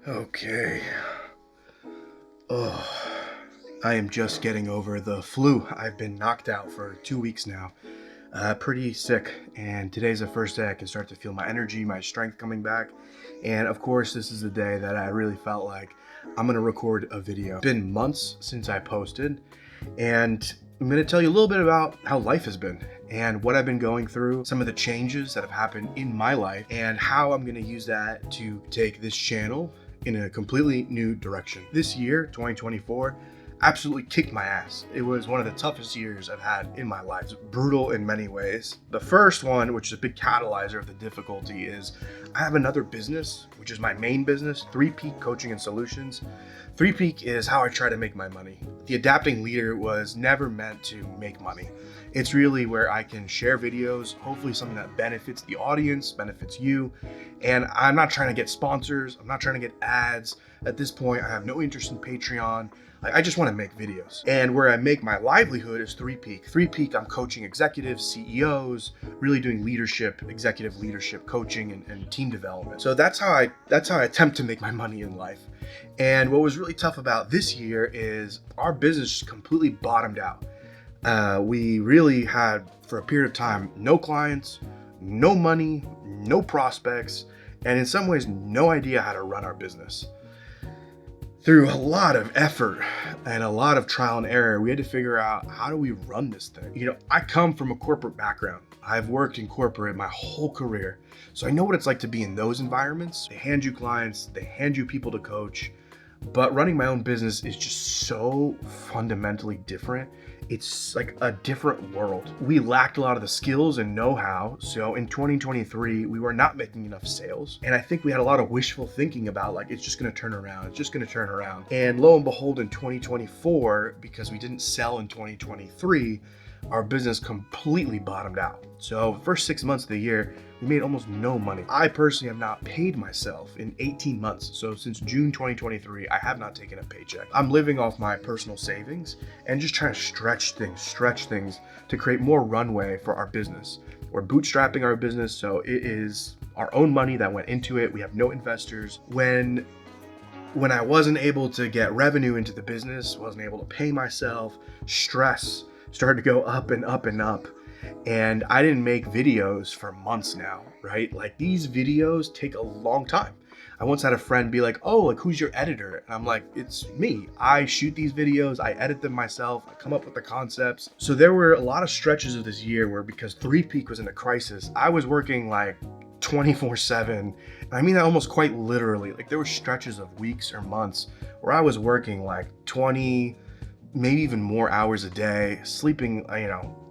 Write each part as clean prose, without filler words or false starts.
Okay. Oh, I am just getting over the flu. I've been knocked out for 2 weeks now. Pretty sick. And today's the first day I can start to feel my energy, my strength coming back. And of course, this is the day that I really felt like I'm going to record a video. It's been months since I posted, and I'm going to tell you a little bit about how life has been and what I've been going through, some of the changes that have happened in my life, and how I'm going to use that to take this channel in a completely new direction. This year, 2024, absolutely kicked my ass. It was one of the toughest years I've had in my life. It's brutal in many ways. The first one, which is a big catalyzer of the difficulty, is I have another business, which is my main business, 3 Peak Coaching and Solutions. 3 Peak is how I try to make my money. The Adapting Leader was never meant to make money. It's really where I can share videos, hopefully something that benefits the audience, benefits you. And I'm not trying to get sponsors. I'm not trying to get ads. At this point, I have no interest in Patreon. I just want to make videos. And where I make my livelihood is 3 Peak. 3 Peak, I'm coaching executives, CEOs, really doing leadership, executive leadership coaching and team development. So that's how I attempt to make my money in life. And what was really tough about this year is our business completely bottomed out. We really had, for a period of time, no clients, no money, no prospects, and in some ways, no idea how to run our business. Through a lot of effort and a lot of trial and error, we had to figure out, how do we run this thing? You know, I come from a corporate background. I've worked in corporate my whole career. So I know what it's like to be in those environments. They hand you clients, they hand you people to coach, but running my own business is just so fundamentally different. It's like a different world. We lacked a lot of the skills and know-how. So in 2023, we were not making enough sales. And I think we had a lot of wishful thinking about, like, it's just going to turn around. It's just going to turn around. And lo and behold, in 2024, because we didn't sell in 2023, our business completely bottomed out. So the first 6 months of the year, we made almost no money. I personally have not paid myself in 18 months. So since June 2023, I have not taken a paycheck. I'm living off my personal savings and just trying to stretch things to create more runway for our business. We're bootstrapping our business, so it is our own money that went into it. We have no investors. When I wasn't able to get revenue into the business, wasn't able to pay myself, stress started to go up and up and up. And I didn't make videos for months now, right? Like, these videos take a long time. I once had a friend be like, oh, like, who's your editor? And I'm like, it's me. I shoot these videos, I edit them myself, I come up with the concepts. So there were a lot of stretches of this year where, because 3 Peak was in a crisis, I was working like 24/7. I mean that almost quite literally. Like, there were stretches of weeks or months where I was working like 20, maybe even more hours a day, sleeping,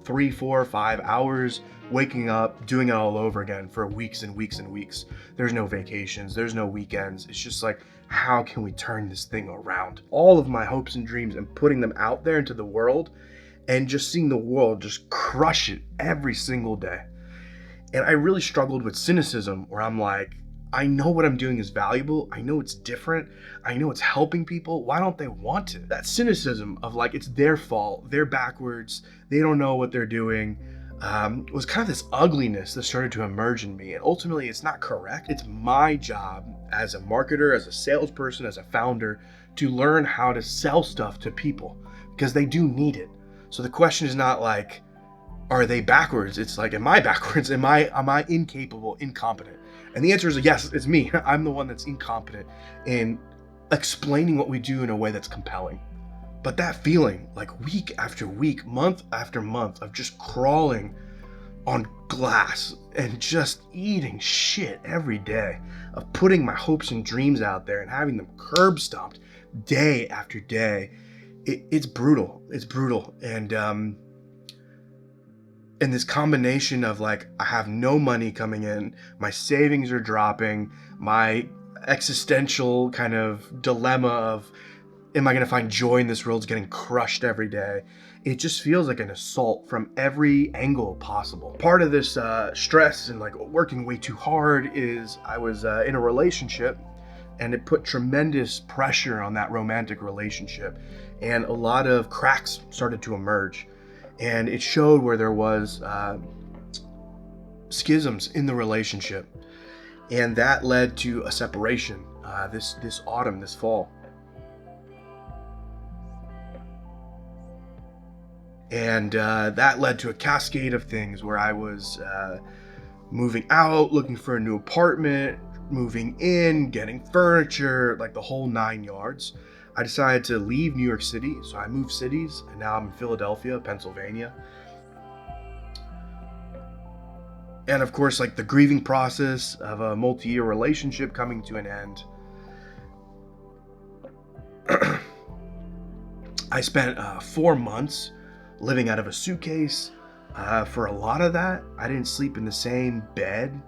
3, 4, 5 hours, waking up, doing it all over again for weeks and weeks and weeks. There's no vacations, there's no weekends. It's just like, how can we turn this thing around? All of my hopes and dreams and putting them out there into the world, and just seeing the world just crush it every single day. And I really struggled with cynicism, where I'm like, I know what I'm doing is valuable. I know it's different. I know it's helping people. Why don't they want it? That cynicism of, like, it's their fault, they're backwards, they don't know what they're doing, was kind of this ugliness that started to emerge in me. And ultimately, it's not correct. It's my job as a marketer, as a salesperson, as a founder, to learn how to sell stuff to people, because they do need it. So the question is not like, are they backwards? It's like, am I backwards? Am I incapable, incompetent? And the answer is yes, it's me. I'm the one that's incompetent in explaining what we do in a way that's compelling. But that feeling, like, week after week, month after month, of just crawling on glass and just eating shit every day, of putting my hopes and dreams out there and having them curb stomped day after day, it's brutal. It's brutal. And this combination of, like, I have no money coming in, my savings are dropping, my existential kind of dilemma of, am I going to find joy in this world, is getting crushed every day. It just feels like an assault from every angle possible. Part of this stress and, like, working way too hard is I was in a relationship, and it put tremendous pressure on that romantic relationship, and a lot of cracks started to emerge. And it showed where there was schisms in the relationship, and that led to a separation. this autumn, this fall. And that led to a cascade of things where I was moving out, looking for a new apartment, moving in, getting furniture, like the whole 9 yards. I decided to leave New York City, so I moved cities, and now I'm in Philadelphia, Pennsylvania. And of course, like the grieving process of a multi-year relationship coming to an end. I spent 4 months living out of a suitcase. For a lot of that, I didn't sleep in the same bed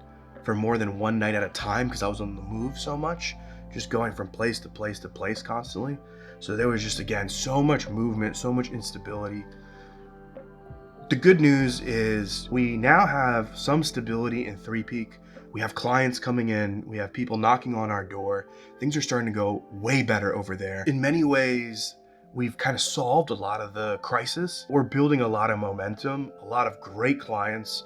for more than one night at a time because I was on the move so much, just going from place to place to place constantly. So there was just, again, so much movement, so much instability. The good news is we now have some stability in Three Peak. We have clients coming in. We have people knocking on our door. Things are starting to go way better over there. In many ways, we've kind of solved a lot of the crisis. We're building a lot of momentum, a lot of great clients,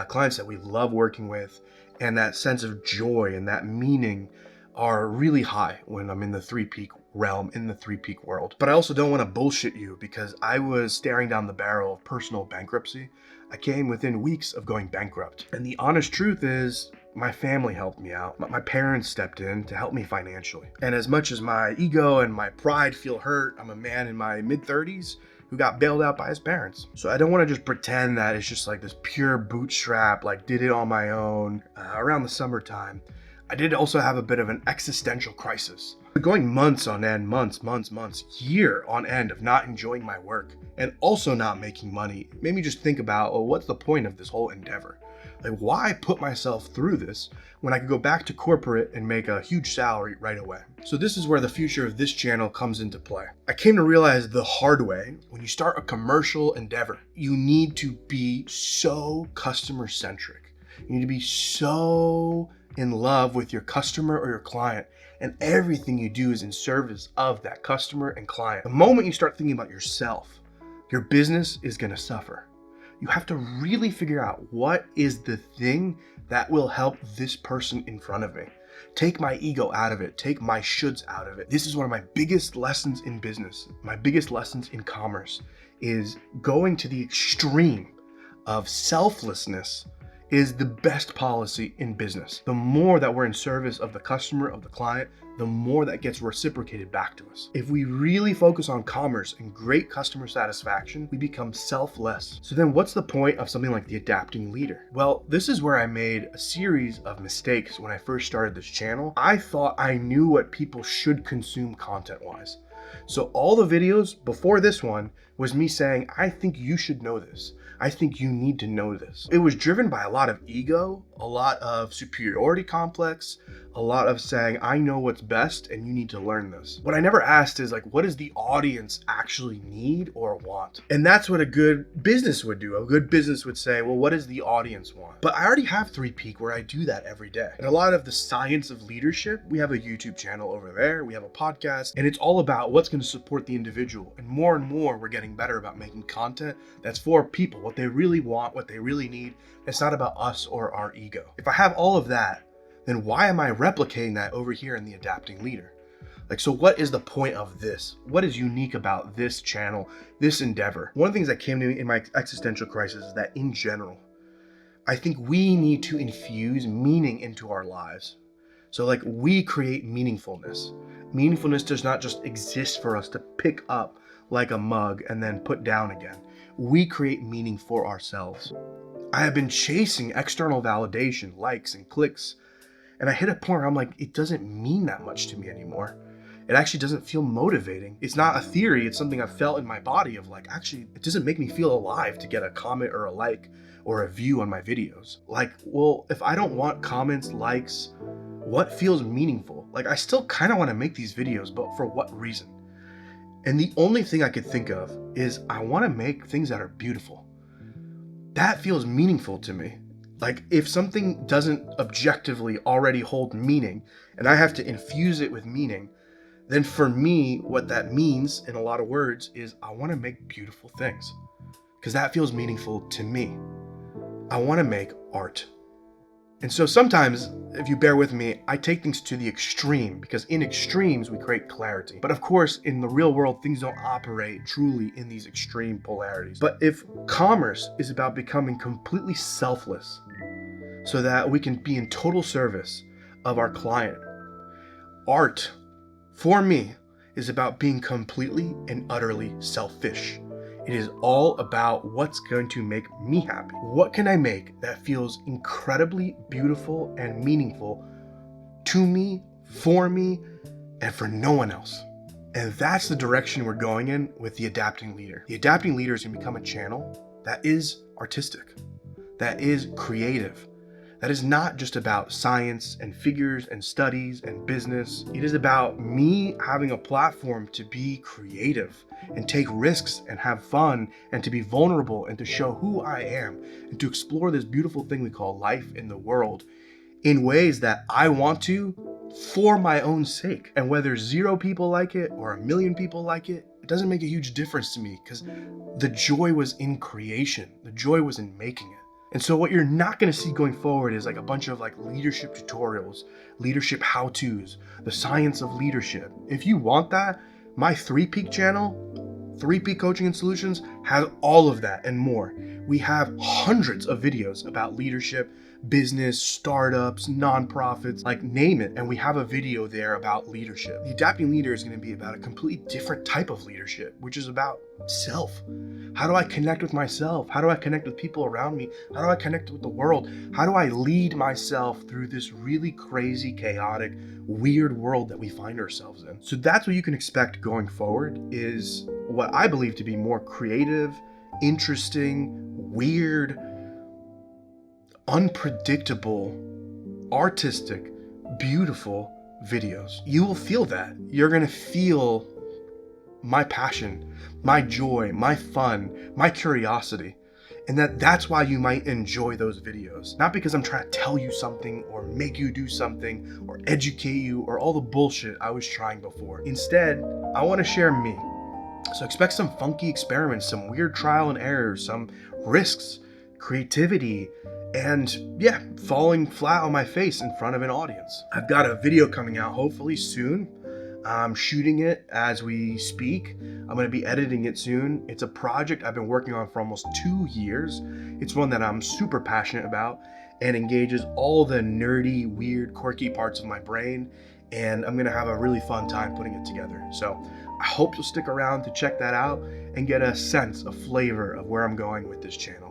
clients that we love working with, and that sense of joy and that meaning are really high when I'm in the Three Peak realm, in the Three Peak world. But I also don't want to bullshit you because I was staring down the barrel of personal bankruptcy. I came within weeks of going bankrupt. And the honest truth is, my family helped me out. My parents stepped in to help me financially. And as much as my ego and my pride feel hurt, I'm a man in my mid-30s who got bailed out by his parents. So I don't want to just pretend that it's just like this pure bootstrap, like did it on my own. Around the summertime, I did also have a bit of an existential crisis. Going months on end, months, year on end of not enjoying my work and also not making money made me just think about, well, what's the point of this whole endeavor? Like, why put myself through this when I could go back to corporate and make a huge salary right away? So this is where the future of this channel comes into play. I came to realize the hard way, when you start a commercial endeavor, you need to be so customer centric. You need to be so in love with your customer or your client, and everything you do is in service of that customer and client. The moment you start thinking about yourself, your business is going to suffer. You have to really figure out what is the thing that will help this person in front of me. Take my ego out of it. Take my shoulds out of it. This is one of my biggest lessons in business. My biggest lessons in commerce is going to the extreme of selflessness is the best policy in business. The more that we're in service of the customer, of the client, the more that gets reciprocated back to us. If we really focus on commerce and great customer satisfaction, we become selfless. So then what's the point of something like the adapting leader? Well, this is where I made a series of mistakes when I first started this channel. I thought I knew what people should consume content-wise. So all the videos before this one was me saying, I think you should know this. I think you need to know this. It was driven by a lot of ego, a lot of superiority complex, a lot of saying, I know what's best and you need to learn this. What I never asked is like, what does the audience actually need or want? And that's what a good business would do. A good business would say, well, what does the audience want? But I already have Three Peak where I do that every day. And a lot of the science of leadership, we have a YouTube channel over there, we have a podcast, and it's all about what's going to support the individual. And more we're getting better about making content that's for people, what they really want, what they really need. It's not about us or our ego. If I have all of that, then why am I replicating that over here in the adapting leader? Like, so what is the point of this? What is unique about this channel, this endeavor? One of the things that came to me in my existential crisis is that in general, I think we need to infuse meaning into our lives. So like we create meaningfulness. Meaningfulness does not just exist for us to pick up like a mug and then put down again. We create meaning for ourselves. I have been chasing external validation, likes and clicks, and I hit a point where I'm like, it doesn't mean that much to me anymore. It actually doesn't feel motivating. It's not a theory, it's something I've felt in my body of like, actually, it doesn't make me feel alive to get a comment or a like or a view on my videos. Like, well, if I don't want comments, likes, what feels meaningful? Like, I still kind of want to make these videos, but for what reason? And the only thing I could think of is I want to make things that are beautiful. That feels meaningful to me. Like if something doesn't objectively already hold meaning and I have to infuse it with meaning, then for me, what that means in a lot of words is I want to make beautiful things because that feels meaningful to me. I want to make art. And so sometimes, if you bear with me, I take things to the extreme because in extremes we create clarity. But of course, in the real world, things don't operate truly in these extreme polarities. But if commerce is about becoming completely selfless so that we can be in total service of our client, art, for me, is about being completely and utterly selfish. It is all about what's going to make me happy. What can I make that feels incredibly beautiful and meaningful to me, for me, and for no one else? And that's the direction we're going in with the Adapting Leader. The Adapting Leader is going to become a channel that is artistic, that is creative, that is not just about science and figures and studies and business. It is about me having a platform to be creative and take risks and have fun and to be vulnerable and to show who I am and to explore this beautiful thing we call life in the world in ways that I want to for my own sake. And whether 0 people like it or 1,000,000 people like it, it doesn't make a huge difference to me because the joy was in creation. The joy was in making it. And so what you're not going to see going forward is like a bunch of like leadership tutorials, leadership how-tos, the science of leadership. If you want that, my 3Peak channel, 3Peak Coaching and Solutions, has all of that and more. We have hundreds of videos about leadership, business, startups, nonprofits, like name it. And we have a video there about leadership. The Adapting Leader is going to be about a completely different type of leadership, which is about self. How do I connect with myself? How do I connect with people around me? How do I connect with the world? How do I lead myself through this really crazy, chaotic, weird world that we find ourselves in? So that's what you can expect going forward, is what I believe to be more creative, interesting, weird, unpredictable, artistic, beautiful videos. You will feel that. You're going to feel my passion, my joy, my fun, my curiosity. And that's why you might enjoy those videos. Not because I'm trying to tell you something or make you do something or educate you or all the bullshit I was trying before. Instead, I want to share me. So expect some funky experiments, some weird trial and errors, some risks, creativity, and yeah, falling flat on my face in front of an audience. I've got a video coming out hopefully soon. I'm shooting it as we speak. I'm going to be editing it soon. It's a project I've been working on for almost 2 years. It's one that I'm super passionate about and engages all the nerdy, weird, quirky parts of my brain. And I'm going to have a really fun time putting it together. So I hope you'll stick around to check that out and get a sense, a flavor of where I'm going with this channel.